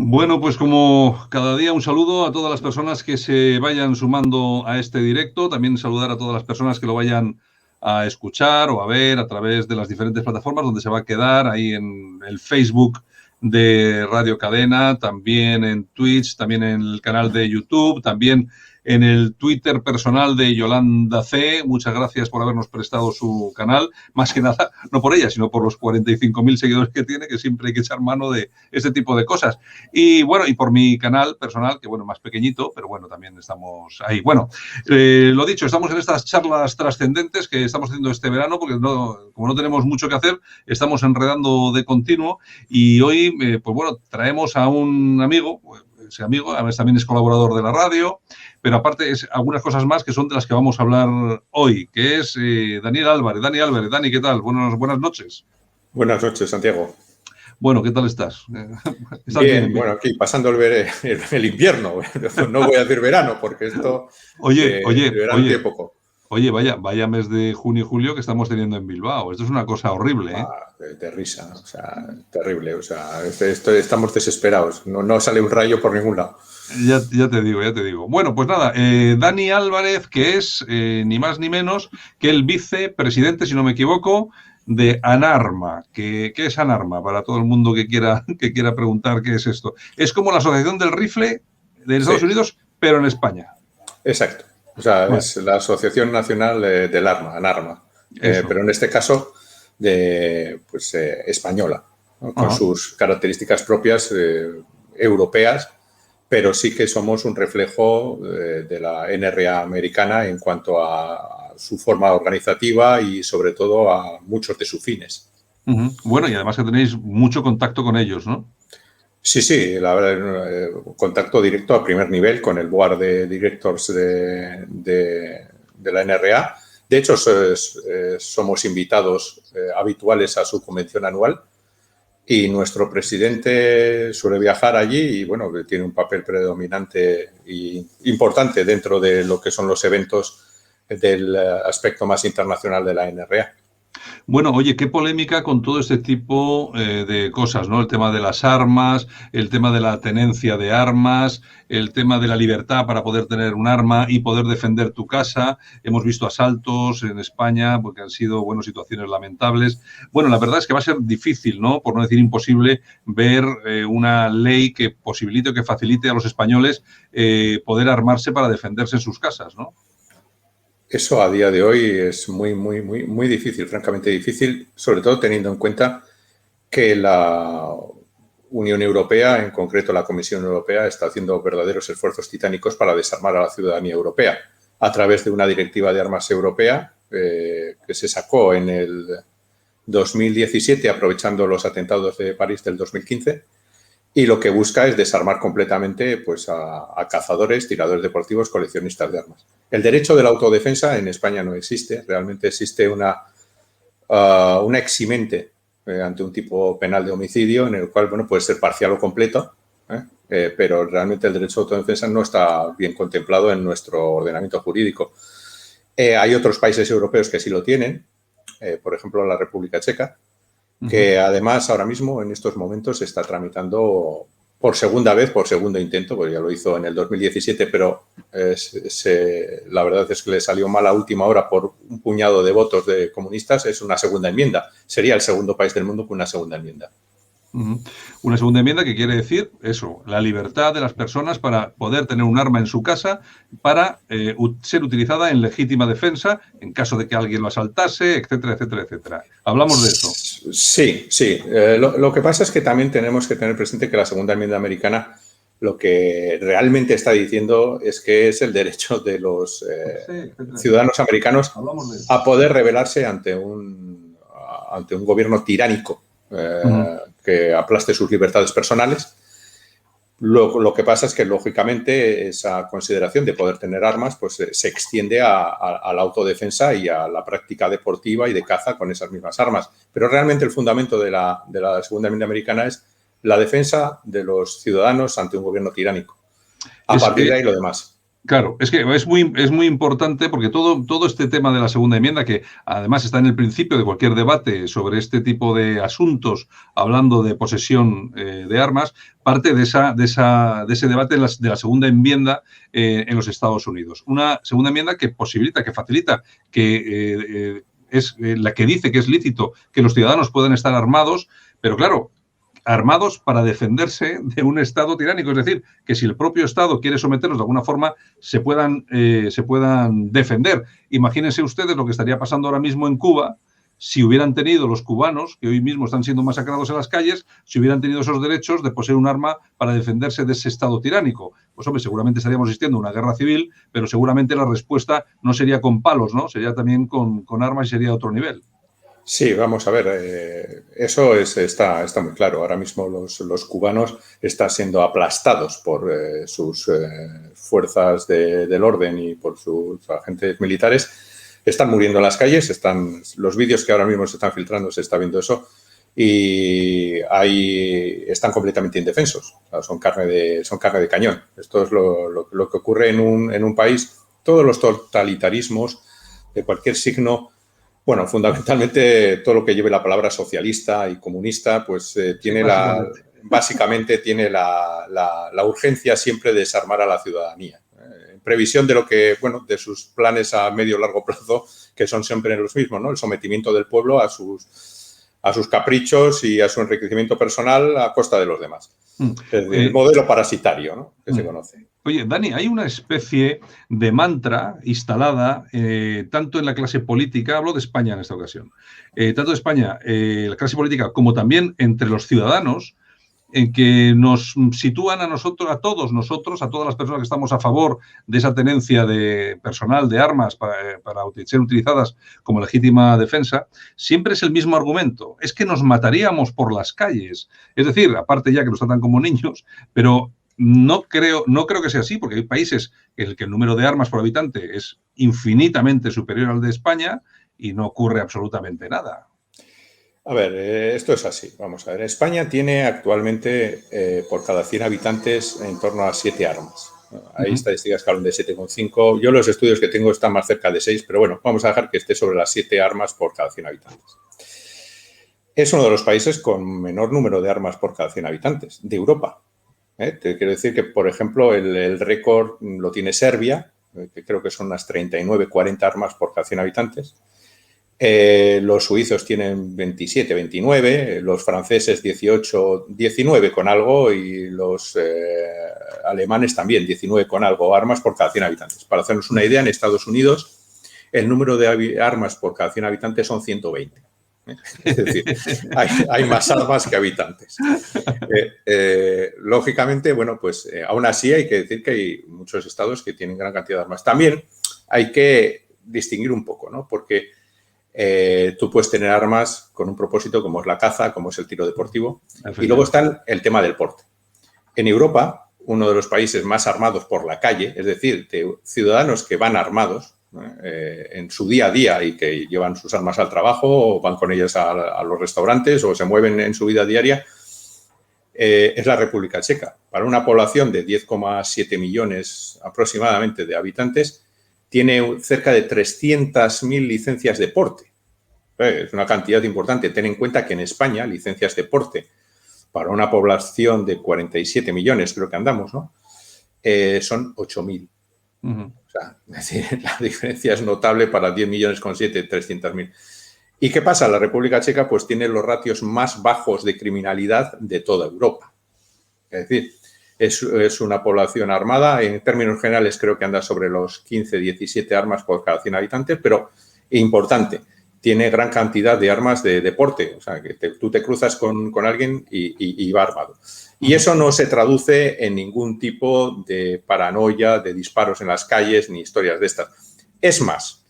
Bueno, pues como cada día un saludo a todas las personas que se vayan sumando a este directo, también saludar a todas las personas que lo vayan a escuchar o a ver a través de las diferentes plataformas donde se va a quedar, ahí en el Facebook de Radio Cadena, también en Twitch, también en el canal de YouTube, también en el Twitter personal de Yolanda C. Muchas gracias por habernos prestado su canal, más que nada, no por ella, sino por los 45.000 seguidores que tiene, que siempre hay que echar mano de este tipo de cosas. Y bueno, y por mi canal personal, que bueno, más pequeñito, pero bueno, también estamos ahí. Bueno, lo dicho, estamos en estas charlas trascendentes que estamos haciendo este verano, porque como no tenemos mucho que hacer, estamos enredando de continuo. Y hoy, pues bueno, traemos a un amigo, ese amigo, además también es colaborador de la radio, pero aparte es algunas cosas más que son de las que vamos a hablar hoy, que es Daniel Álvarez. Dani Álvarez, Dani, ¿qué tal? Buenas noches. Buenas noches, Santiago. Bueno, ¿qué tal estás? ¿Estás bien? Bueno, aquí pasando el invierno. No voy a decir verano, porque esto oye, poco. Oye, vaya mes de junio y julio que estamos teniendo en Bilbao. Esto es una cosa horrible, ¿eh? De risa, o sea, terrible. O sea, estamos desesperados. No sale un rayo por ningún lado. Ya te digo. Bueno, pues nada, Dani Álvarez, que es ni más ni menos que el vicepresidente, si no me equivoco, de ANARMA. ¿Qué es ANARMA? Para todo el mundo que quiera preguntar qué es esto. Es como la Asociación del Rifle de Estados Unidos, pero en España. Exacto. O sea, vale. Es la Asociación Nacional del Arma, ANARMA. Pero en este caso, española, ¿no? Con sus características propias europeas, pero sí que somos un reflejo de la NRA americana en cuanto a su forma organizativa y sobre todo a muchos de sus fines. Bueno, y además que tenéis mucho contacto con ellos, ¿no? Sí, la verdad, contacto directo a primer nivel con el board de directors de la NRA. De hecho, somos invitados habituales a su convención anual y nuestro presidente suele viajar allí y, bueno, tiene un papel predominante e importante dentro de lo que son los eventos del aspecto más internacional de la NRA. Bueno, oye, qué polémica con todo este tipo de cosas, ¿no? El tema de las armas, el tema de la tenencia de armas, el tema de la libertad para poder tener un arma y poder defender tu casa. Hemos visto asaltos en España porque han sido, bueno, situaciones lamentables. Bueno, la verdad es que va a ser difícil, ¿no? Por no decir imposible, ver una ley que posibilite o que facilite a los españoles poder armarse para defenderse en sus casas, ¿no? Eso a día de hoy es muy difícil, francamente difícil, sobre todo teniendo en cuenta que la Unión Europea, en concreto la Comisión Europea, está haciendo verdaderos esfuerzos titánicos para desarmar a la ciudadanía europea a través de una directiva de armas europea que se sacó en el 2017, aprovechando los atentados de París del 2015. Y lo que busca es desarmar completamente pues, a cazadores, tiradores deportivos, coleccionistas de armas. El derecho de la autodefensa en España no existe. Realmente existe una eximente ante un tipo penal de homicidio en el cual, bueno, puede ser parcial o completo, pero realmente el derecho de autodefensa no está bien contemplado en nuestro ordenamiento jurídico. Hay otros países europeos que sí lo tienen, por ejemplo, la República Checa, que además ahora mismo en estos momentos se está tramitando por segunda vez, por segundo intento, porque ya lo hizo en el 2017, pero la verdad es que le salió mal a última hora por un puñado de votos de comunistas. Es una segunda enmienda. Sería el segundo país del mundo con una segunda enmienda. Una segunda enmienda que quiere decir eso, la libertad de las personas para poder tener un arma en su casa para ser utilizada en legítima defensa en caso de que alguien lo asaltase, etcétera, etcétera, etcétera. ¿Hablamos de eso? Sí. Lo que pasa es que también tenemos que tener presente que la segunda enmienda americana lo que realmente está diciendo es que es el derecho de los ciudadanos americanos a poder rebelarse ante un gobierno tiránico que aplaste sus libertades personales. Lo que pasa es que, lógicamente, esa consideración de poder tener armas pues, se extiende a la autodefensa y a la práctica deportiva y de caza con esas mismas armas. Pero realmente el fundamento de la segunda enmienda americana es la defensa de los ciudadanos ante un gobierno tiránico. A partir de ahí, lo demás. Claro, es que es muy importante porque todo este tema de la segunda enmienda, que además está en el principio de cualquier debate sobre este tipo de asuntos, hablando de posesión de armas, parte de ese debate de la segunda enmienda en los Estados Unidos. Una segunda enmienda que posibilita, que facilita, que es la que dice que es lícito que los ciudadanos puedan estar armados, pero claro, armados para defenderse de un Estado tiránico. Es decir, que si el propio Estado quiere someterlos de alguna forma, se puedan defender. Imagínense ustedes lo que estaría pasando ahora mismo en Cuba si hubieran tenido los cubanos, que hoy mismo están siendo masacrados en las calles, si hubieran tenido esos derechos de poseer un arma para defenderse de ese Estado tiránico. Pues hombre, seguramente estaríamos asistiendo a una guerra civil, pero seguramente la respuesta no sería con palos, ¿no? Sería también con armas y sería otro nivel. Sí, vamos a ver, eso está muy claro. Ahora mismo los cubanos están siendo aplastados por sus fuerzas del orden y por sus agentes militares. Están muriendo en las calles, los vídeos que ahora mismo se están filtrando, se está viendo eso, y están completamente indefensos. O sea, son carne de cañón. Esto es lo que ocurre en un país. Todos los totalitarismos de cualquier signo. Bueno, fundamentalmente todo lo que lleve la palabra socialista y comunista, pues básicamente tiene la urgencia siempre de desarmar a la ciudadanía. En previsión de de sus planes a medio y largo plazo, que son siempre los mismos, ¿no? El sometimiento del pueblo a sus caprichos y a su enriquecimiento personal a costa de los demás. Es decir, el modelo parasitario, ¿no? Que se conoce. Oye, Dani, hay una especie de mantra instalada tanto en la clase política, hablo de España en esta ocasión, tanto de España, la clase política, como también entre los ciudadanos, en que nos sitúan a nosotros, a todas las personas que estamos a favor de esa tenencia de personal de armas para ser utilizadas como legítima defensa, siempre es el mismo argumento, es que nos mataríamos por las calles. Es decir, aparte ya que nos tratan como niños, pero no creo que sea así, porque hay países en los que el número de armas por habitante es infinitamente superior al de España y no ocurre absolutamente nada. A ver, esto es así. Vamos a ver. España tiene actualmente por cada 100 habitantes en torno a 7 armas. Hay estadísticas que hablan de 7,5. Yo los estudios que tengo están más cerca de 6, pero bueno, vamos a dejar que esté sobre las 7 armas por cada 100 habitantes. Es uno de los países con menor número de armas por cada 100 habitantes de Europa. Te quiero decir que, por ejemplo, el récord lo tiene Serbia, que creo que son unas 39, 40 armas por cada 100 habitantes. Los suizos tienen 27, 29, los franceses 18, 19 con algo y los alemanes también 19 con algo armas por cada 100 habitantes. Para hacernos una idea, en Estados Unidos el número de armas por cada 100 habitantes son 120. Es decir, hay más armas que habitantes. Lógicamente, bueno, pues aún así hay que decir que hay muchos estados que tienen gran cantidad de armas. También hay que distinguir un poco, ¿no? Porque tú puedes tener armas con un propósito como es la caza, como es el tiro deportivo, y luego está el tema del porte. En Europa, uno de los países más armados por la calle, es decir, de ciudadanos que van armados en su día a día y que llevan sus armas al trabajo o van con ellas a los restaurantes o se mueven en su vida diaria, es la República Checa. Para una población de 10,7 millones aproximadamente de habitantes, tiene cerca de 300.000 licencias de porte. Es una cantidad importante. Ten en cuenta que en España, licencias de porte para una población de 47 millones, creo que andamos, ¿no? Son 8.000. O sea, es decir, la diferencia es notable para 10 millones con 7, 300.000. ¿Y qué pasa? La República Checa pues tiene los ratios más bajos de criminalidad de toda Europa. Es decir, es una población armada. En términos generales creo que anda sobre los 15, 17 armas por cada 100 habitantes, pero importante, tiene gran cantidad de armas de deporte. O sea, que tú te cruzas con alguien y va armado. Y eso no se traduce en ningún tipo de paranoia, de disparos en las calles, ni historias de estas. Es más,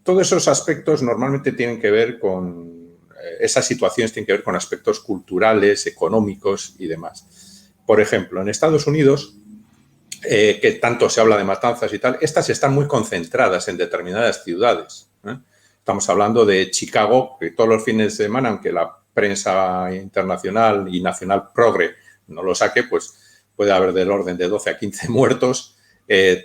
todos esos aspectos normalmente tienen que ver con, esas situaciones tienen que ver con aspectos culturales, económicos y demás. Por ejemplo, en Estados Unidos, que tanto se habla de matanzas y tal, estas están muy concentradas en determinadas ciudades. Estamos hablando de Chicago, que todos los fines de semana, aunque la prensa internacional y nacional progre no lo saque, pues puede haber del orden de 12 a 15 muertos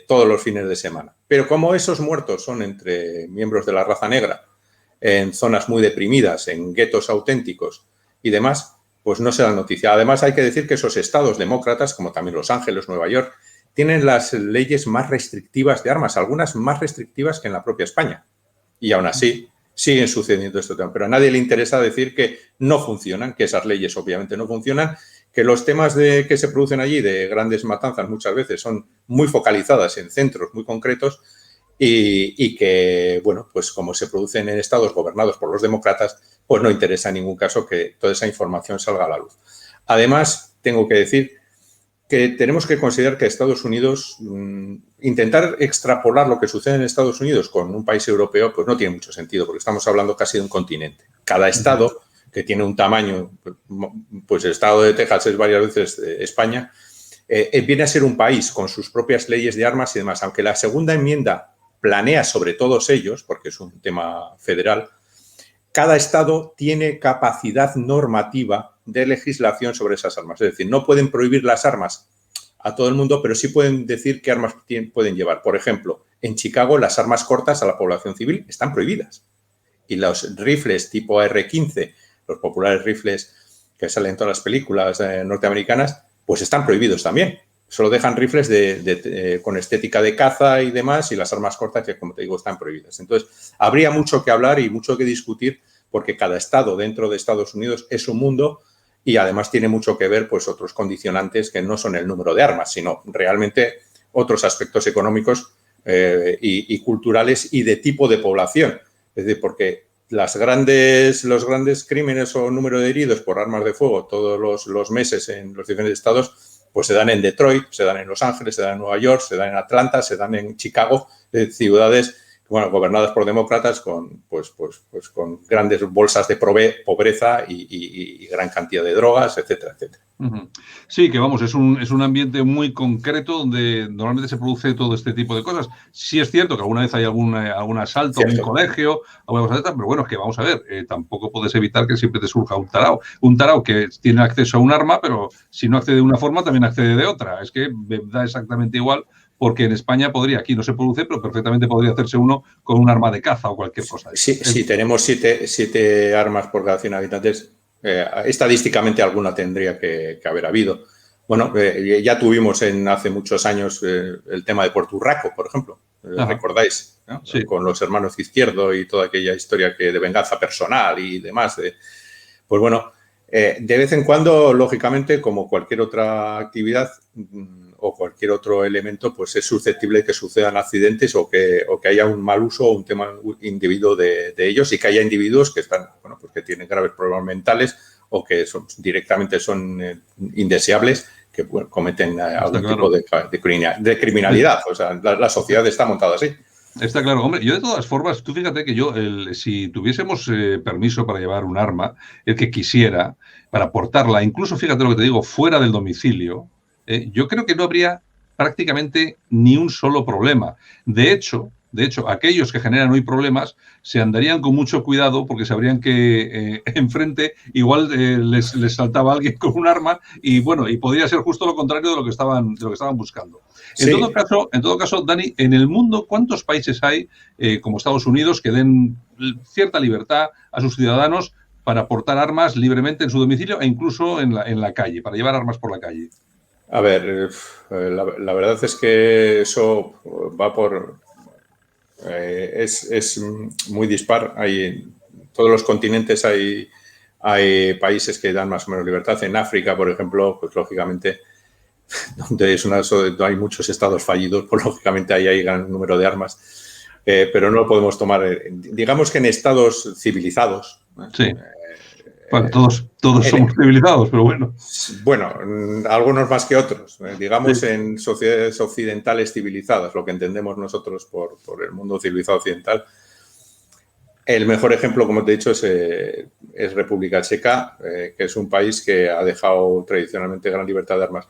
todos los fines de semana. Pero como esos muertos son entre miembros de la raza negra, en zonas muy deprimidas, en guetos auténticos y demás, pues no se da noticia. Además, hay que decir que esos estados demócratas, como también Los Ángeles, Nueva York, tienen las leyes más restrictivas de armas, algunas más restrictivas que en la propia España. Y aún así siguen sucediendo estos temas. Pero a nadie le interesa decir que no funcionan, que esas leyes obviamente no funcionan, que los temas que se producen allí de grandes matanzas muchas veces son muy focalizadas en centros muy concretos y que, bueno, pues como se producen en estados gobernados por los demócratas, pues no interesa en ningún caso que toda esa información salga a la luz. Además, tengo que decir que tenemos que considerar que Estados Unidos, intentar extrapolar lo que sucede en Estados Unidos con un país europeo, pues no tiene mucho sentido, porque estamos hablando casi de un continente. Cada estado, que tiene un tamaño, pues el estado de Texas es varias veces España, viene a ser un país con sus propias leyes de armas y demás, aunque la segunda enmienda planea sobre todos ellos, porque es un tema federal, cada estado tiene capacidad normativa de legislación sobre esas armas. Es decir, no pueden prohibir las armas a todo el mundo, pero sí pueden decir qué armas pueden llevar. Por ejemplo, en Chicago las armas cortas a la población civil están prohibidas. Y los rifles tipo AR-15, los populares rifles que salen en todas las películas norteamericanas, pues están prohibidos también. Solo dejan rifles con estética de caza y demás, y las armas cortas, que como te digo, están prohibidas. Entonces, habría mucho que hablar y mucho que discutir, porque cada estado dentro de Estados Unidos es un mundo y además tiene mucho que ver pues otros condicionantes que no son el número de armas, sino realmente otros aspectos económicos y culturales y de tipo de población. Es decir, porque los grandes crímenes o número de heridos por armas de fuego todos los meses en los diferentes estados, pues se dan en Detroit, se dan en Los Ángeles, se dan en Nueva York, se dan en Atlanta, se dan en Chicago, ciudades gobernadas por demócratas con grandes bolsas de pobreza y gran cantidad de drogas, etcétera, etcétera. Sí, que vamos, es un ambiente muy concreto donde normalmente se produce todo este tipo de cosas. Sí es cierto que alguna vez hay algún asalto a un colegio, alguna cosa de tal, pero bueno, es que vamos a ver, tampoco puedes evitar que siempre te surja un tarao que tiene acceso a un arma, pero si no accede de una forma, también accede de otra. Es que da exactamente igual, porque en España aquí no se produce, pero perfectamente podría hacerse uno con un arma de caza o cualquier cosa. Sí, tenemos siete armas por cada 100 habitantes. Estadísticamente alguna tendría que haber habido. Bueno, ya tuvimos hace muchos años el tema de Puerto Urraco, por ejemplo. ¿Recordáis? ¿No? Sí. Con los hermanos Izquierdo y toda aquella historia de venganza personal y demás. Pues bueno, de vez en cuando, lógicamente, como cualquier otra actividad o cualquier otro elemento, pues es susceptible de que sucedan accidentes o que haya un mal uso o un tema individuo de ellos y que haya individuos que están, pues que tienen graves problemas mentales o que directamente son indeseables, que cometen algún tipo de criminalidad. O sea, la sociedad está montada así. Está claro, hombre. Yo de todas formas, tú fíjate que si tuviésemos permiso para llevar un arma, el que quisiera, para portarla, incluso fíjate lo que te digo, fuera del domicilio, yo creo que no habría prácticamente ni un solo problema. De hecho, aquellos que generan hoy problemas se andarían con mucho cuidado porque sabrían que enfrente igual les saltaba alguien con un arma y bueno, y podría ser justo lo contrario de lo que estaban buscando. Sí. En todo caso, Dani, en el mundo, ¿cuántos países hay como Estados Unidos que den cierta libertad a sus ciudadanos para portar armas libremente en su domicilio e incluso en la calle, para llevar armas por la calle? A ver, la verdad es que eso va por... es muy dispar. En todos los continentes hay países que dan más o menos libertad. En África, por ejemplo, pues lógicamente, donde hay muchos estados fallidos, pues lógicamente ahí hay gran número de armas. Pero no lo podemos tomar... digamos que en estados civilizados... Sí. Bueno, todos somos civilizados, pero bueno. Bueno, algunos más que otros. Digamos sí. En sociedades occidentales civilizadas, lo que entendemos nosotros por el mundo civilizado occidental. El mejor ejemplo, como te he dicho, es República Checa, que es un país que ha dejado tradicionalmente gran libertad de armas.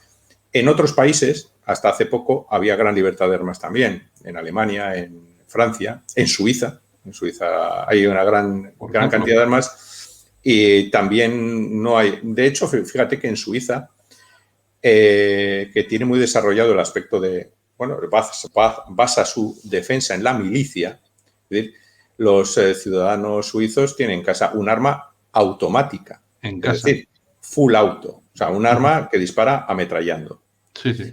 En otros países, hasta hace poco, había gran libertad de armas también. En Alemania, en Francia, en Suiza. En Suiza hay una gran cantidad de armas. Y también no hay... De hecho, fíjate que en Suiza, que tiene muy desarrollado el aspecto bueno, basa su defensa en la milicia. Es decir, los ciudadanos suizos tienen en casa un arma automática. En casa. Es decir, full auto. O sea, un arma que dispara ametrallando. Sí, sí.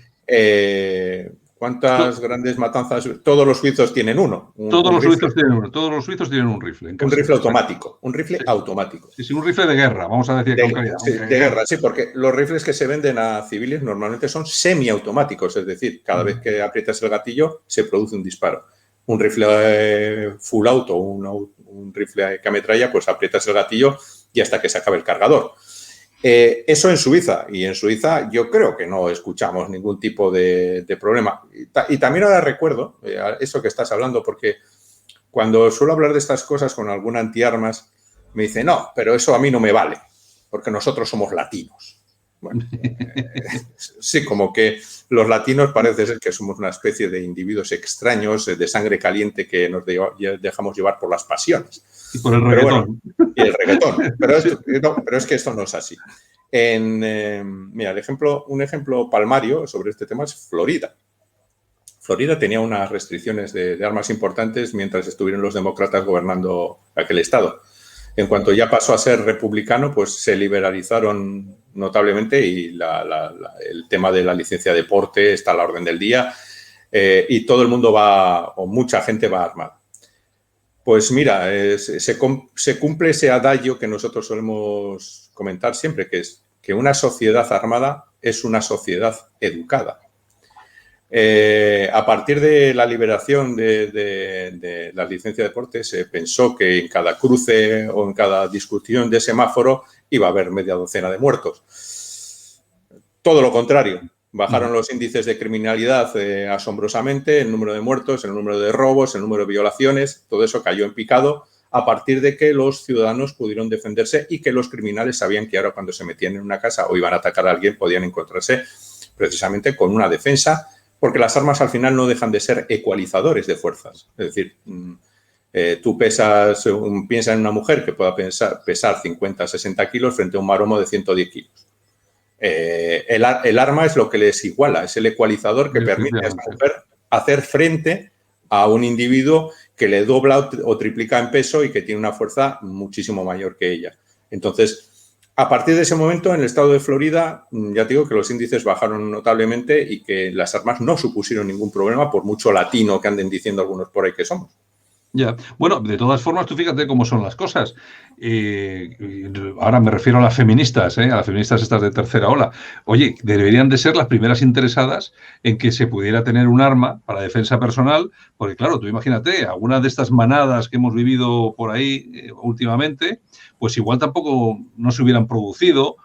¿Cuántas grandes matanzas? Todos los suizos tienen uno. Todos los suizos tienen uno. Todos los suizos tienen un rifle. Un rifle automático. Un rifle automático. Sí, un rifle de guerra, vamos a decir con calidad. De guerra, sí, porque los rifles que se venden a civiles normalmente son semiautomáticos, es decir, cada vez que aprietas el gatillo se produce un disparo. Un rifle full auto, un rifle que ametralla, pues aprietas el gatillo y hasta que se acabe el cargador. Eso en Suiza, y en Suiza yo creo que no escuchamos ningún tipo de problema. Y también ahora recuerdo eso que estás hablando, porque cuando suelo hablar de estas cosas con algún antiarmas, me dice, no, pero eso a mí no me vale, porque nosotros somos latinos. Bueno, sí, como que los latinos parece ser que somos una especie de individuos extraños, de sangre caliente, que nos dejamos llevar por las pasiones. Y por el reggaetón. Bueno, y el reggaetón. Pero es que esto no es así. Mira, un ejemplo palmario sobre este tema es Florida. Florida tenía unas restricciones de armas importantes mientras estuvieron los demócratas gobernando aquel estado. En cuanto ya pasó a ser republicano, pues se liberalizaron notablemente y el tema de la licencia de porte está a la orden del día y todo el mundo o mucha gente va armada. Pues mira, se cumple ese adagio que nosotros solemos comentar siempre, que es que una sociedad armada es una sociedad educada. A partir de la liberación de la licencia de porte, se pensó que en cada cruce o en cada discusión de semáforo iba a haber media docena de muertos. Todo lo contrario. Bajaron los índices de criminalidad asombrosamente, el número de muertos, el número de robos, el número de violaciones, todo eso cayó en picado a partir de que los ciudadanos pudieron defenderse y que los criminales sabían que ahora cuando se metían en una casa o iban a atacar a alguien podían encontrarse precisamente con una defensa, porque las armas al final no dejan de ser ecualizadores de fuerzas. Es decir, tú piensa en una mujer que pueda pesar 50, 60 kilos frente a un maromo de 110 kilos. El arma es lo que les iguala, es el ecualizador que permite a esa mujer hacer frente a un individuo que le dobla o triplica en peso y que tiene una fuerza muchísimo mayor que ella. Entonces, a partir de ese momento, en el estado de Florida, ya te digo que los índices bajaron notablemente y que las armas no supusieron ningún problema, por mucho latino que anden diciendo algunos por ahí que somos. Ya, bueno, de todas formas, tú fíjate cómo son las cosas. Ahora me refiero a las feministas estas de tercera ola. Oye, deberían de ser las primeras interesadas en que se pudiera tener un arma para defensa personal, porque claro, tú imagínate, algunas de estas manadas que hemos vivido por ahí últimamente, pues igual tampoco no se hubieran producido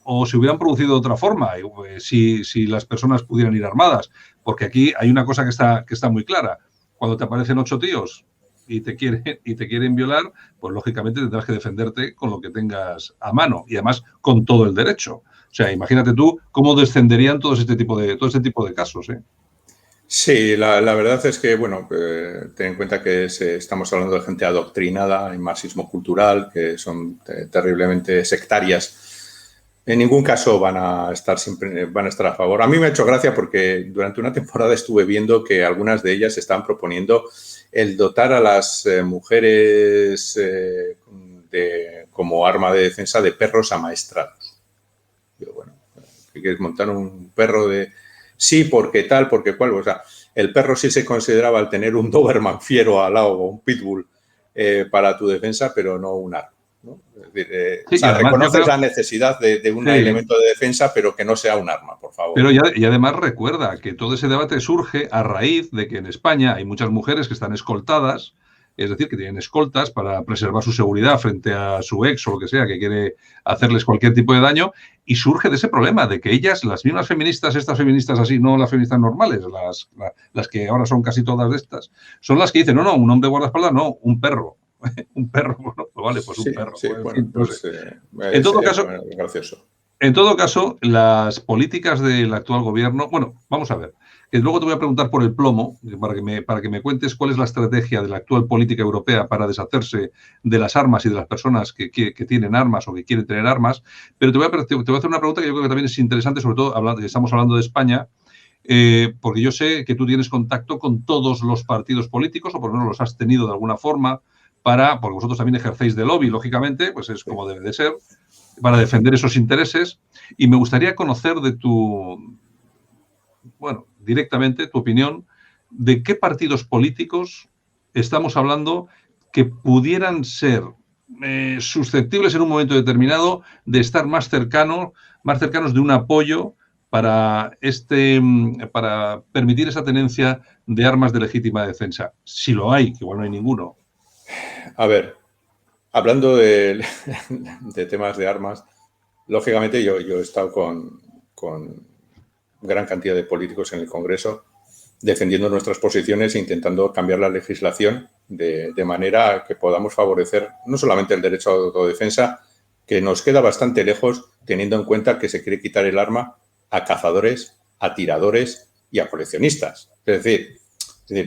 o se hubieran producido de otra forma, si las personas pudieran ir armadas, porque aquí hay una cosa que está muy clara. Cuando te aparecen 8 tíos y te quieren violar, pues lógicamente tendrás que defenderte con lo que tengas a mano y además con todo el derecho. O sea, imagínate tú cómo descenderían todo este tipo de casos, ¿eh? Sí, la verdad es que, bueno, ten en cuenta que estamos hablando de gente adoctrinada en marxismo cultural, que son terriblemente sectarias. En ningún caso van a estar a favor. A mí me ha hecho gracia porque durante una temporada estuve viendo que algunas de ellas están proponiendo el dotar a las mujeres como arma de defensa de perros amaestrados. Yo, bueno, ¿qué quieres montar un perro de...? Sí, porque tal, porque cual. O sea, el perro sí se consideraba al tener un Doberman fiero al lado o un pitbull para tu defensa, pero no un arma, ¿no? Es decir, sí, además, reconoces la necesidad de un elemento de defensa, pero que no sea un arma, por favor. Pero y además recuerda que todo ese debate surge a raíz de que en España hay muchas mujeres que están escoltadas, es decir, que tienen escoltas para preservar su seguridad frente a su ex o lo que sea, que quiere hacerles cualquier tipo de daño, y surge de ese problema de que ellas, las mismas feministas, estas feministas así, no las feministas normales, las que ahora son casi todas de estas, son las que dicen, no, un hombre guardaespaldas, no, un perro. Un perro, bueno, pues vale, pues un perro. Sí, bueno, pues, en todo caso, gracioso. En todo caso, las políticas del actual gobierno, bueno, vamos a ver, que luego te voy a preguntar por el plomo, para que me cuentes cuál es la estrategia de la actual política europea para deshacerse de las armas y de las personas que tienen armas o que quieren tener armas, pero te voy a hacer una pregunta que yo creo que también es interesante, sobre todo estamos hablando de España. porque yo sé que tú tienes contacto con todos los partidos políticos, o por lo menos los has tenido de alguna forma, porque vosotros también ejercéis de lobby, lógicamente, pues es como debe de ser, para defender esos intereses. Y me gustaría conocer directamente tu opinión de qué partidos políticos estamos hablando que pudieran ser susceptibles en un momento determinado de estar más cercanos de un apoyo para permitir esa tenencia de armas de legítima defensa. Si lo hay, que igual no hay ninguno. A ver, hablando de temas de armas, lógicamente yo he estado con gran cantidad de políticos en el Congreso defendiendo nuestras posiciones e intentando cambiar la legislación de manera que podamos favorecer no solamente el derecho a autodefensa, que nos queda bastante lejos teniendo en cuenta que se quiere quitar el arma a cazadores, a tiradores y a coleccionistas. Es decir,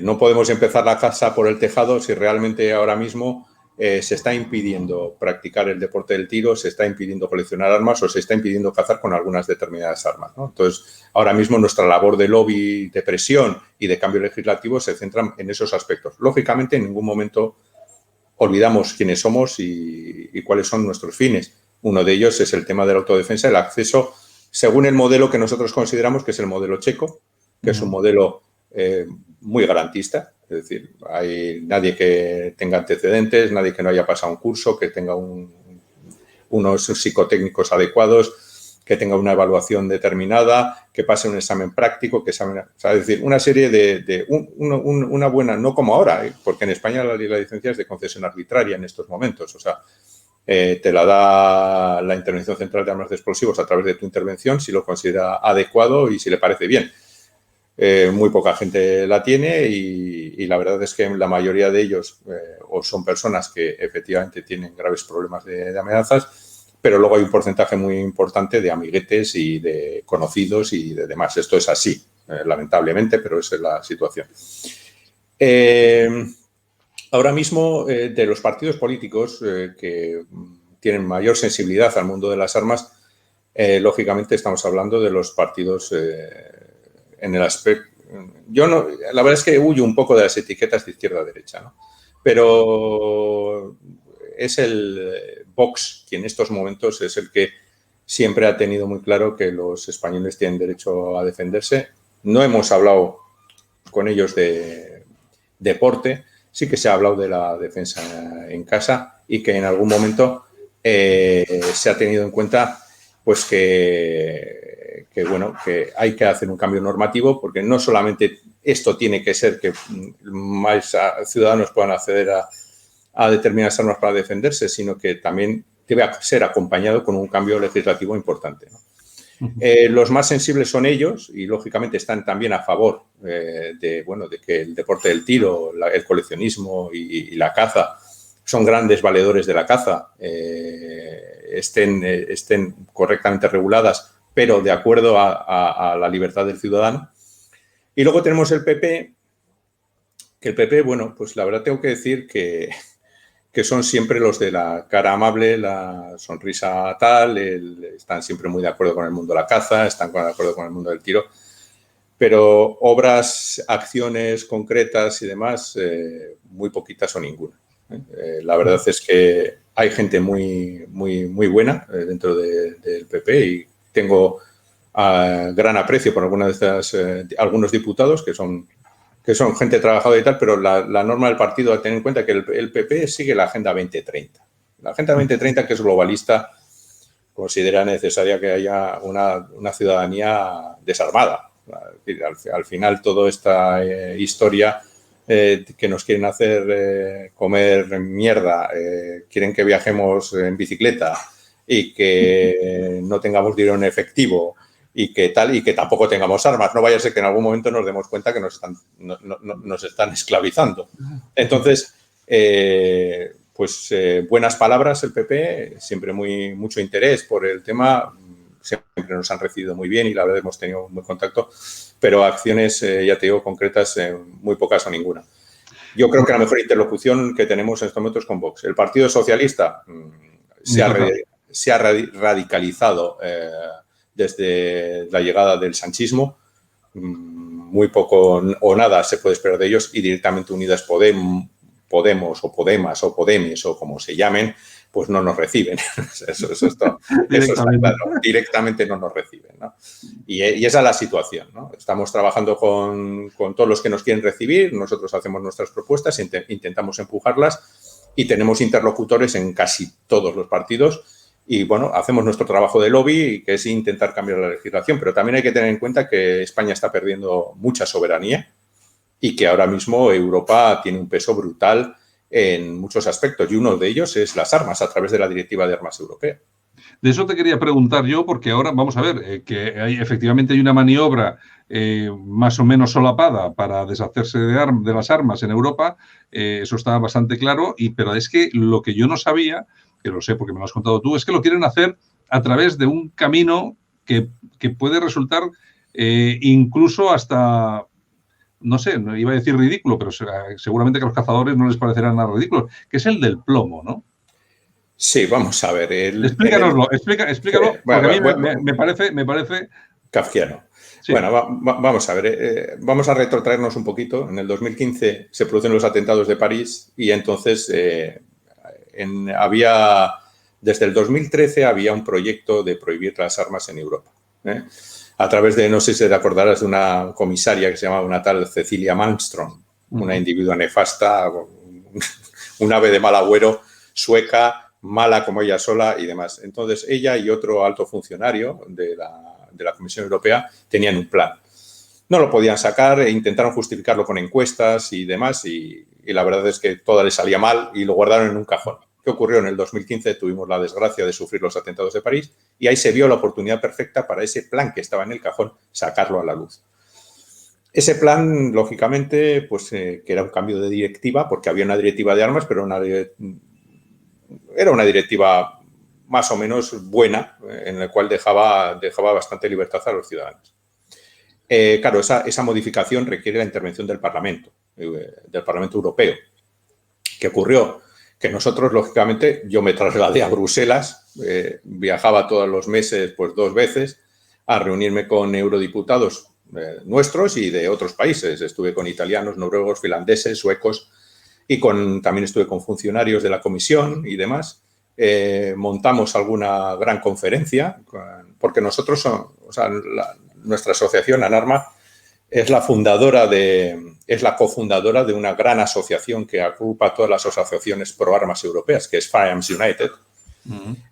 no podemos empezar la casa por el tejado si realmente ahora mismo se está impidiendo practicar el deporte del tiro, se está impidiendo coleccionar armas o se está impidiendo cazar con algunas determinadas armas, ¿no? Entonces, ahora mismo nuestra labor de lobby, de presión y de cambio legislativo se centra en esos aspectos. Lógicamente, en ningún momento olvidamos quiénes somos y cuáles son nuestros fines. Uno de ellos es el tema de la autodefensa, el acceso según el modelo que nosotros consideramos que es el modelo checo, que es un modelo muy garantista. Es decir, hay nadie que tenga antecedentes, nadie que no haya pasado un curso, que tenga unos psicotécnicos adecuados, que tenga una evaluación determinada, que pase un examen práctico, es decir, una serie una buena, no como ahora, porque en España la licencia es de concesión arbitraria en estos momentos, o sea, te la da la Intervención Central de Armas de Explosivos a través de tu intervención si lo considera adecuado y si le parece bien. Muy poca gente la tiene y la verdad es que la mayoría de ellos o son personas que efectivamente tienen graves problemas de amenazas, pero luego hay un porcentaje muy importante de amiguetes y de conocidos y de demás. Esto es así, lamentablemente, pero esa es la situación. Ahora mismo, de los partidos políticos que tienen mayor sensibilidad al mundo de las armas, lógicamente estamos hablando de los partidos en el aspecto. Yo no, la verdad es que huyo un poco de las etiquetas de izquierda a derecha, ¿no? Pero es el Vox quien en estos momentos es el que siempre ha tenido muy claro que los españoles tienen derecho a defenderse. No hemos hablado con ellos de deporte, sí que se ha hablado de la defensa en casa y que en algún momento se ha tenido en cuenta pues que hay que hacer un cambio normativo porque no solamente esto tiene que ser que más ciudadanos puedan acceder a determinadas armas para defenderse, sino que también debe ser acompañado con un cambio legislativo importante, ¿no? Los más sensibles son ellos y, lógicamente, están también a favor de que el deporte del tiro, el coleccionismo y la caza son grandes valedores de la caza, estén correctamente reguladas, pero de acuerdo a la libertad del ciudadano. Y luego tenemos el PP, que el PP, bueno, pues la verdad tengo que decir que son siempre los de la cara amable, la sonrisa tal, están siempre muy de acuerdo con el mundo de la caza, están de acuerdo con el mundo del tiro, pero obras, acciones concretas y demás, muy poquitas o ninguna. La verdad es que hay gente muy, muy, muy buena dentro del PP y tengo gran aprecio por algunos diputados que son gente trabajadora y tal, pero la norma del partido a tener en cuenta que el PP sigue la Agenda 2030. La Agenda 2030, que es globalista, considera necesaria que haya una ciudadanía desarmada. Al final, toda esta historia que nos quieren hacer comer mierda, quieren que viajemos en bicicleta y que no tengamos dinero en efectivo, y que tampoco tengamos armas. No vaya a ser que en algún momento nos demos cuenta que nos están esclavizando. Entonces, buenas palabras el PP, siempre mucho interés por el tema, siempre nos han recibido muy bien y la verdad hemos tenido un buen contacto, pero acciones, ya te digo, concretas, muy pocas o ninguna. Yo creo que la mejor interlocución que tenemos en estos momentos es con Vox. El Partido Socialista se ha radicalizado desde la llegada del sanchismo, muy poco o nada se puede esperar de ellos y directamente Unidas Podemos o Podemas o Podemes o como se llamen, pues no nos reciben. Eso está claro. Directamente no nos reciben, ¿no? Y esa es la situación, ¿no? Estamos trabajando con todos los que nos quieren recibir, nosotros hacemos nuestras propuestas, intentamos empujarlas y tenemos interlocutores en casi todos los partidos y, bueno, hacemos nuestro trabajo de lobby, que es intentar cambiar la legislación, pero también hay que tener en cuenta que España está perdiendo mucha soberanía y que ahora mismo Europa tiene un peso brutal en muchos aspectos y uno de ellos es las armas a través de la Directiva de Armas Europea. De eso te quería preguntar yo, porque ahora vamos a ver que efectivamente hay una maniobra más o menos solapada para deshacerse de las armas en Europa, eso está bastante claro, pero es que lo que yo no sabía, que lo sé porque me lo has contado tú, es que lo quieren hacer a través de un camino que puede resultar incluso hasta... No sé, no iba a decir ridículo, pero seguramente que a los cazadores no les parecerá nada ridículo, que es el del plomo, ¿no? Sí, vamos a ver. Explícanoslo, explícalo, porque a mí me parece... Kafkiano. Sí. Bueno, vamos a ver, vamos a retrotraernos un poquito. En el 2015 se producen los atentados de París y entonces desde el 2013 había un proyecto de prohibir las armas en Europa. A través de, no sé si te acordarás, de una comisaria que se llamaba una tal Cecilia Malmström, una individua nefasta, un ave de mal agüero, sueca, mala como ella sola y demás. Entonces, ella y otro alto funcionario de la Comisión Europea tenían un plan. No lo podían sacar e intentaron justificarlo con encuestas y demás y la verdad es que todo les salía mal y lo guardaron en un cajón. ¿Qué ocurrió? En el 2015 tuvimos la desgracia de sufrir los atentados de París y ahí se vio la oportunidad perfecta para ese plan que estaba en el cajón, sacarlo a la luz. Ese plan, lógicamente, pues que era un cambio de directiva, porque había una directiva de armas, pero era una directiva más o menos buena, en la cual dejaba bastante libertad a los ciudadanos. Claro, esa modificación requiere la intervención del Parlamento Europeo. ¿Qué ocurrió? Que nosotros, lógicamente, yo me trasladé a Bruselas, viajaba todos los meses, pues 2 veces, a reunirme con eurodiputados nuestros y de otros países. Estuve con italianos, noruegos, finlandeses, suecos y también estuve con funcionarios de la Comisión y demás. Montamos alguna gran conferencia, porque nosotros, nuestra asociación, ANARMA, es la cofundadora de una gran asociación que agrupa todas las asociaciones pro armas europeas, que es Firearms United.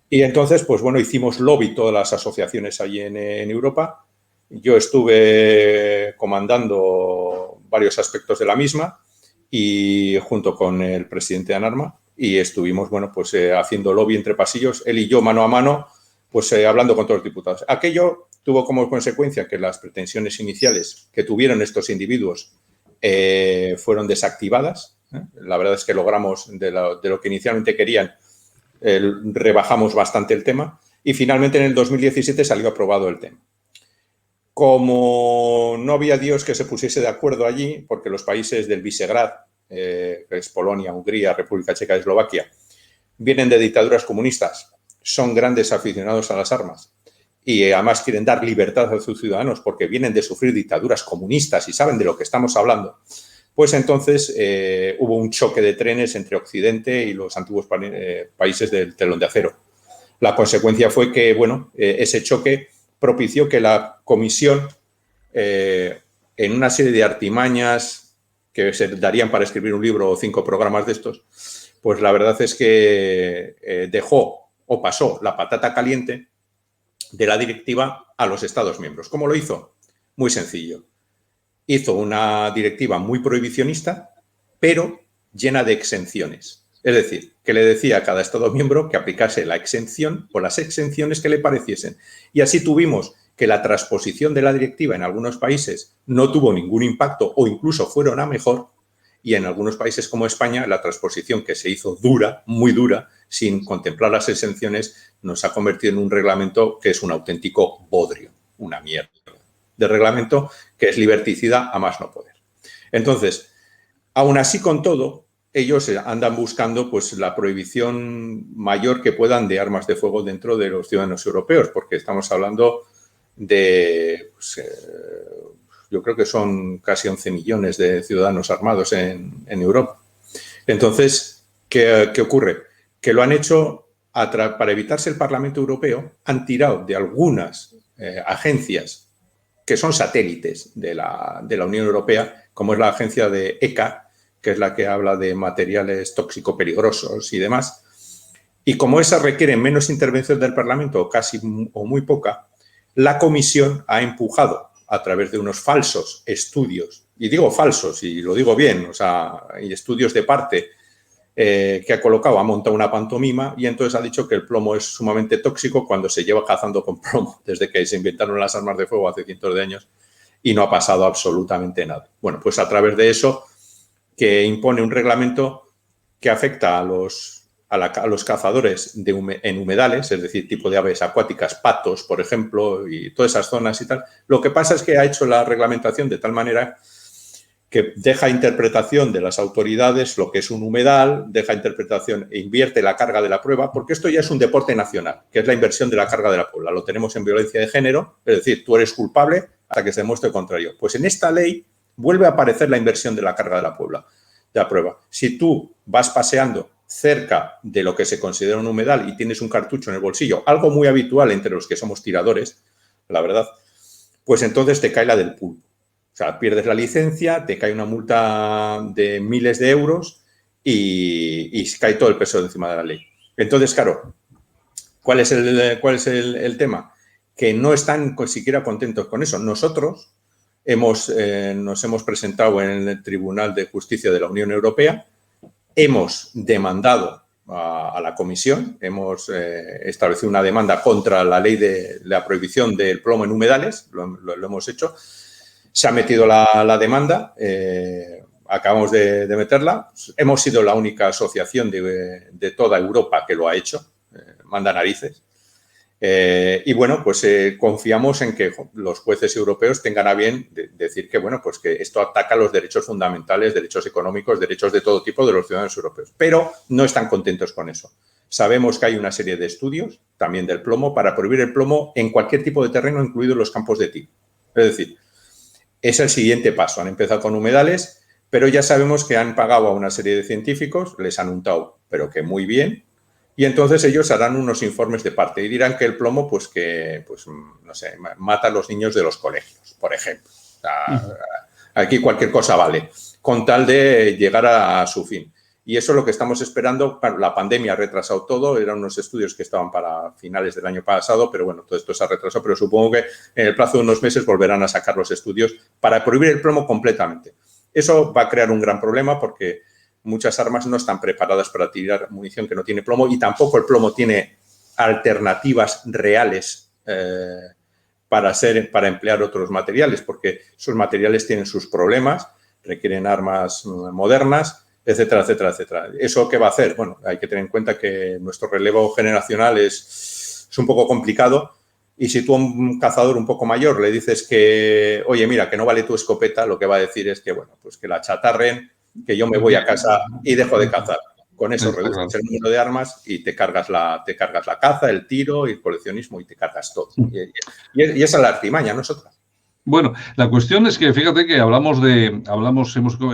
Y entonces, pues bueno, hicimos lobby todas las asociaciones allí en Europa. Yo estuve comandando varios aspectos de la misma y junto con el presidente de ANARMA y estuvimos, bueno, pues haciendo lobby entre pasillos, él y yo mano a mano, pues hablando con todos los diputados. Aquello tuvo como consecuencia que las pretensiones iniciales que tuvieron estos individuos fueron desactivadas. La verdad es que logramos, de lo que inicialmente querían, rebajamos bastante el tema y finalmente en el 2017 salió aprobado el tema. Como no había Dios que se pusiese de acuerdo allí, porque los países del Visegrad, que es Polonia, Hungría, República Checa y Eslovaquia, vienen de dictaduras comunistas, son grandes aficionados a las armas y además quieren dar libertad a sus ciudadanos porque vienen de sufrir dictaduras comunistas y saben de lo que estamos hablando, pues entonces hubo un choque de trenes entre Occidente y los antiguos países del telón de acero. La consecuencia fue que, bueno, ese choque propició que la Comisión, en una serie de artimañas que se darían para escribir un libro o 5 programas de estos, pues la verdad es que dejó o pasó la patata caliente de la directiva a los Estados miembros. ¿Cómo lo hizo? Muy sencillo. Hizo una directiva muy prohibicionista, pero llena de exenciones. Es decir, que le decía a cada Estado miembro que aplicase la exención o las exenciones que le pareciesen. Y así tuvimos que la transposición de la directiva en algunos países no tuvo ningún impacto o incluso fueron a mejor. Y en algunos países como España, la transposición que se hizo dura, muy dura, sin contemplar las exenciones, nos ha convertido en un reglamento que es un auténtico bodrio, una mierda de reglamento que es liberticida a más no poder. Entonces, aún así con todo, ellos andan buscando pues la prohibición mayor que puedan de armas de fuego dentro de los ciudadanos europeos, porque estamos hablando de Yo creo que son casi 11 millones de ciudadanos armados en Europa. Entonces, ¿qué ocurre? Que lo han hecho para evitarse el Parlamento Europeo, han tirado de algunas agencias que son satélites de la Unión Europea, como es la agencia de ECA, que es la que habla de materiales tóxico-peligrosos y demás. Y como esas requieren menos intervención del Parlamento, casi o muy poca, la Comisión ha empujado a través de unos falsos estudios, y digo falsos, y lo digo bien, o sea, y estudios de parte que ha colocado, ha montado una pantomima y entonces ha dicho que el plomo es sumamente tóxico cuando se lleva cazando con plomo desde que se inventaron las armas de fuego hace cientos de años y no ha pasado absolutamente nada. Bueno, pues a través de eso, que impone un reglamento que afecta a los cazadores en humedales, es decir, tipo de aves acuáticas, patos, por ejemplo, y todas esas zonas y tal. Lo que pasa es que ha hecho la reglamentación de tal manera que deja interpretación de las autoridades lo que es un humedal, deja interpretación e invierte la carga de la prueba, porque esto ya es un deporte nacional, que es la inversión de la carga de la prueba. Lo tenemos en violencia de género, es decir, tú eres culpable hasta que se demuestre el contrario. Pues en esta ley vuelve a aparecer la inversión de la carga de la prueba. Si tú vas paseando cerca de lo que se considera un humedal y tienes un cartucho en el bolsillo, algo muy habitual entre los que somos tiradores, la verdad, pues entonces te cae la del pulpo. O sea, pierdes la licencia, te cae una multa de miles de euros y cae todo el peso de encima de la ley. Entonces, claro, ¿cuál es el tema? Que no están siquiera contentos con eso. Nosotros nos hemos presentado en el Tribunal de Justicia de la Unión Europea, hemos demandado a la Comisión, hemos establecido una demanda contra la ley de la prohibición del plomo en humedales, lo hemos hecho. Se ha metido la demanda, acabamos de meterla. Hemos sido la única asociación de toda Europa que lo ha hecho, manda narices. Y bueno, pues confiamos en que los jueces europeos tengan a bien decir que, bueno, pues que esto ataca los derechos fundamentales, derechos económicos, derechos de todo tipo de los ciudadanos europeos. Pero no están contentos con eso. Sabemos que hay una serie de estudios, también del plomo, para prohibir el plomo en cualquier tipo de terreno, incluidos los campos de tiro. Es decir, es el siguiente paso. Han empezado con humedales, pero ya sabemos que han pagado a una serie de científicos, les han untado, pero que muy bien, y entonces ellos harán unos informes de parte y dirán que el plomo, pues no sé, mata a los niños de los colegios, por ejemplo. O sea, aquí cualquier cosa vale, con tal de llegar a su fin. Y eso es lo que estamos esperando. La pandemia ha retrasado todo, eran unos estudios que estaban para finales del año pasado, pero bueno, todo esto se ha retrasado, pero supongo que en el plazo de unos meses volverán a sacar los estudios para prohibir el plomo completamente. Eso va a crear un gran problema porque muchas armas no están preparadas para tirar munición que no tiene plomo y tampoco el plomo tiene alternativas reales para emplear otros materiales, porque esos materiales tienen sus problemas, requieren armas modernas, etcétera, etcétera, etcétera. ¿Eso qué va a hacer? Bueno, hay que tener en cuenta que nuestro relevo generacional es un poco complicado y si tú a un cazador un poco mayor le dices que, oye, mira, que no vale tu escopeta, lo que va a decir es que, bueno, pues que la chatarren, que yo me voy a casa y dejo de cazar. Con eso reduces el número de armas y te cargas la caza, el tiro y el coleccionismo y te cargas todo. Y esa es la artimaña, no es otra. Bueno, la cuestión es que fíjate que hemos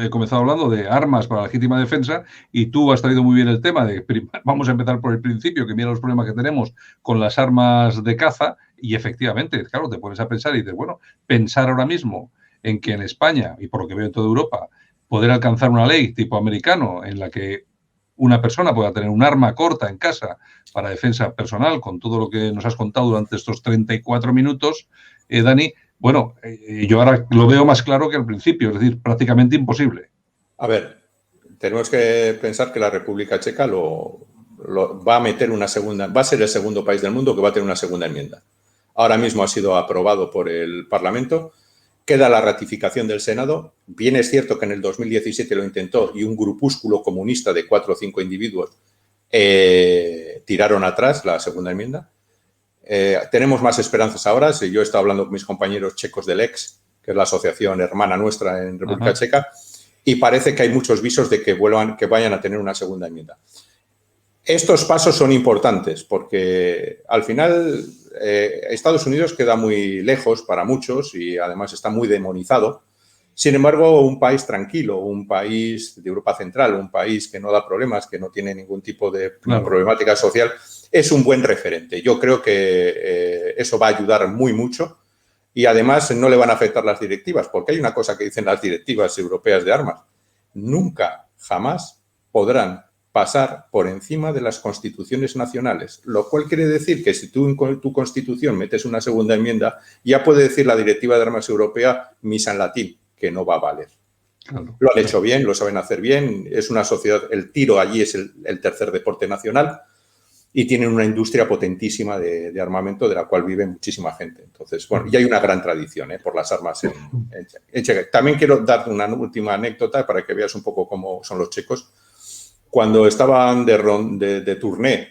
comenzado hablando de armas para la legítima defensa y tú has traído muy bien el tema de, vamos a empezar por el principio, que mira los problemas que tenemos con las armas de caza y efectivamente, claro, te pones a pensar y dices, bueno, pensar ahora mismo en que en España, y por lo que veo en toda Europa, poder alcanzar una ley tipo americano en la que una persona pueda tener un arma corta en casa para defensa personal, con todo lo que nos has contado durante estos 34 minutos, Dani, bueno, yo ahora lo veo más claro que al principio, es decir, prácticamente imposible. A ver, tenemos que pensar que la República Checa va a meter una segunda, va a ser el segundo país del mundo que va a tener una segunda enmienda. Ahora mismo ha sido aprobado por el Parlamento, queda la ratificación del Senado. Bien es cierto que en el 2017 lo intentó y un grupúsculo comunista de 4 o 5 individuos tiraron atrás la segunda enmienda. Tenemos más esperanzas ahora. Si yo he estado hablando con mis compañeros checos del EX, que es la asociación hermana nuestra en República Checa, y parece que hay muchos visos de que vayan a tener una segunda enmienda. Estos pasos son importantes porque al final Estados Unidos queda muy lejos para muchos y además está muy demonizado. Sin embargo, un país tranquilo, un país de Europa Central, un país que no da problemas, que no tiene ningún tipo de problemática social, es un buen referente. Yo creo que eso va a ayudar muy mucho y además no le van a afectar las directivas, porque hay una cosa que dicen las directivas europeas de armas. Nunca, jamás podrán pasar por encima de las constituciones nacionales, lo cual quiere decir que si tú en tu constitución metes una segunda enmienda, ya puede decir la Directiva de Armas Europea misa en latín, que no va a valer. Claro, lo han hecho bien, lo saben hacer bien, es una sociedad, el tiro allí es el tercer deporte nacional y tienen una industria potentísima de armamento de la cual vive muchísima gente. Entonces, bueno, y hay una gran tradición por las armas en Checa. También quiero dar una última anécdota para que veas un poco cómo son los checos. Cuando estaban de turné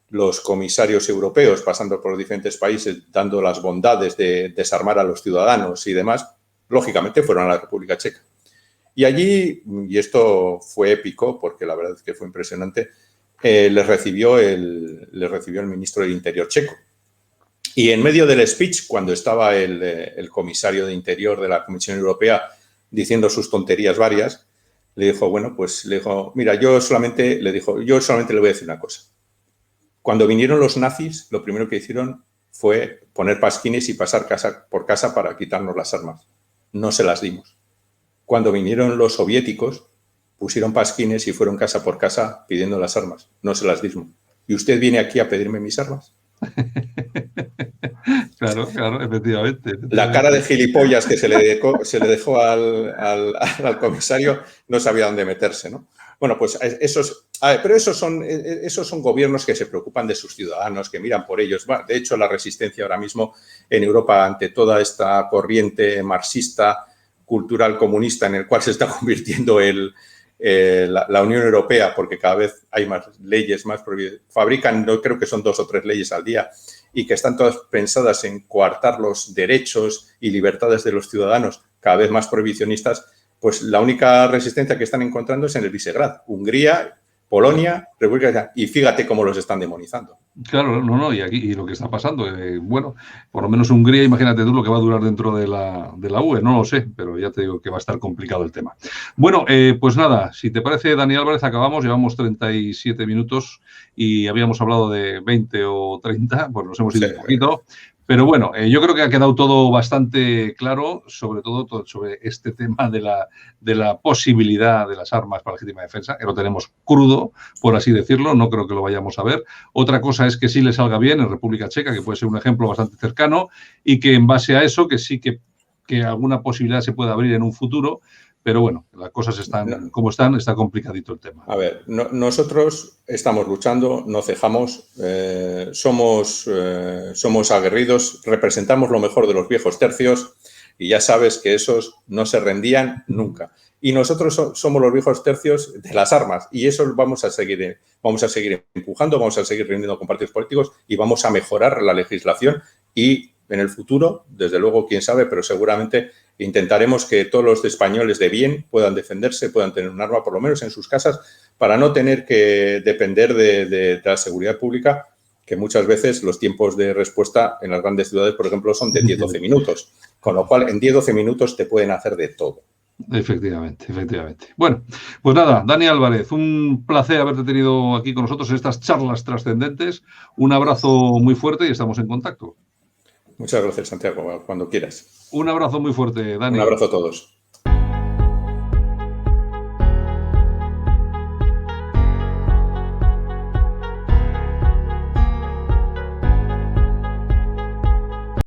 los comisarios europeos pasando por diferentes países dando las bondades de desarmar a los ciudadanos y demás, lógicamente fueron a la República Checa. Y allí, y esto fue épico porque la verdad es que fue impresionante, les recibió el ministro del Interior checo. Y en medio del speech, cuando estaba el comisario de Interior de la Comisión Europea diciendo sus tonterías varias, le dijo, mira, yo solamente le voy a decir una cosa. Cuando vinieron los nazis, lo primero que hicieron fue poner pasquines y pasar casa por casa para quitarnos las armas. No se las dimos. Cuando vinieron los soviéticos, pusieron pasquines y fueron casa por casa pidiendo las armas. No se las dimos. ¿Y usted viene aquí a pedirme mis armas? Claro, efectivamente. La cara de gilipollas que se le dejó al comisario no sabía dónde meterse, ¿no? Bueno, pues pero esos son gobiernos que se preocupan de sus ciudadanos, que miran por ellos. Bueno, de hecho, la resistencia ahora mismo en Europa ante toda esta corriente marxista, cultural, comunista, en el cual se está convirtiendo la Unión Europea, porque cada vez hay más leyes, fabrican, no creo que son 2 o 3 leyes al día, y que están todas pensadas en coartar los derechos y libertades de los ciudadanos, cada vez más prohibicionistas, pues la única resistencia que están encontrando es en el Visegrad, Hungría, Polonia, República, y fíjate cómo los están demonizando. Claro, no, y aquí y lo que está pasando, bueno, por lo menos Hungría, imagínate tú lo que va a durar dentro de la UE, no lo sé, pero ya te digo que va a estar complicado el tema. Bueno, pues nada, si te parece, Dani Álvarez, acabamos, llevamos 37 minutos y habíamos hablado de 20 o 30, pues nos hemos ido un poquito. Pero bueno, yo creo que ha quedado todo bastante claro, sobre todo sobre este tema de la posibilidad de las armas para legítima defensa, que lo tenemos crudo, por así decirlo, no creo que lo vayamos a ver. Otra cosa es que sí le salga bien en República Checa, que puede ser un ejemplo bastante cercano, y que en base a eso, que sí que alguna posibilidad se pueda abrir en un futuro. Pero bueno, las cosas están como están, está complicadito el tema. A ver, nosotros estamos luchando, no cejamos, somos aguerridos, representamos lo mejor de los viejos tercios y ya sabes que esos no se rendían nunca. Y nosotros somos los viejos tercios de las armas y eso vamos a seguir empujando, vamos a seguir reuniendo con partidos políticos y vamos a mejorar la legislación y en el futuro, desde luego, quién sabe, pero seguramente intentaremos que todos los españoles de bien puedan defenderse, puedan tener un arma, por lo menos en sus casas, para no tener que depender de la seguridad pública, que muchas veces los tiempos de respuesta en las grandes ciudades, por ejemplo, son de 10-12 minutos. Con lo cual, en 10-12 minutos te pueden hacer de todo. Efectivamente. Bueno, pues nada, Dani Álvarez, un placer haberte tenido aquí con nosotros en estas charlas trascendentes. Un abrazo muy fuerte y estamos en contacto. Muchas gracias, Santiago. Cuando quieras. Un abrazo muy fuerte, Dani. Un abrazo a todos.